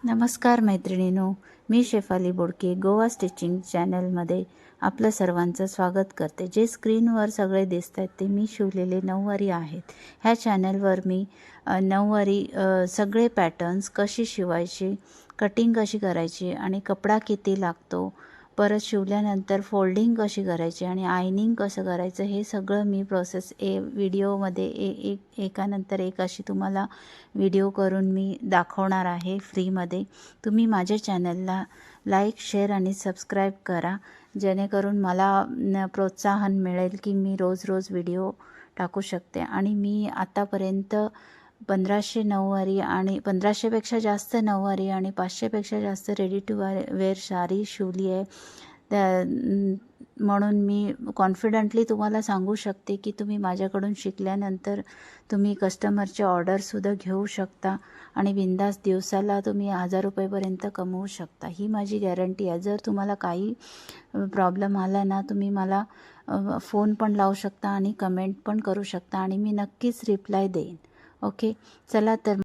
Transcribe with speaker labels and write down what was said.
Speaker 1: नमस्कार मैत्रिणींनो, मी शेफाली बोडके गोवा स्टिचिंग चॅनलमध्ये आपलं सर्वांचं स्वागत करते। जे स्क्रीनवर सगळे दिसत आहेत ते मी शिवलेले नऊवारी आहेत। ह्या चॅनलवर मी नऊवारी सगळे पॅटर्न्स कशी शिवायची, कटिंग कशी करायची आणि कपडा किती लागतो, परत शिवल्यानंतर फोल्डिंग कशी करायची आणि आयनिंग कसं करायचं, हे सगळं मी प्रोसेस व्हिडिओमध्ये एकानंतर एक अशी तुम्हाला व्हिडिओ करून मी दाखवणार आहे फ्रीमध्ये। तुम्ही माझ्या चॅनलला लाईक, शेअर आणि सबस्क्राईब करा, जेणेकरून मला प्रोत्साहन मिळेल की मी रोज व्हिडिओ टाकू शकते। आणि मी आतापर्यंत 1500 नऊवारी आणि 1500पेक्षा जास्त नऊवारी आणि 500पेक्षा जास्त रेडी टू वेअर साडी शिवली आहे। म्हणून मी कॉन्फिडंटली तुम्हाला सांगू शकते की तुम्ही माझ्याकडून शिकल्यानंतर तुम्ही कस्टमरचे ऑर्डरसुद्धा घेऊ शकता आणि बिंदास दिवसाला तुम्ही 1000 रुपयेपर्यंत कमवू शकता, ही माझी गॅरंटी आहे। जर तुम्हाला काही प्रॉब्लेम आला ना, तुम्ही मला फोन पण लावू शकता आणि कमेंट पण करू शकता आणि मी नक्कीच रिप्लाय देईन। ओके, चला तर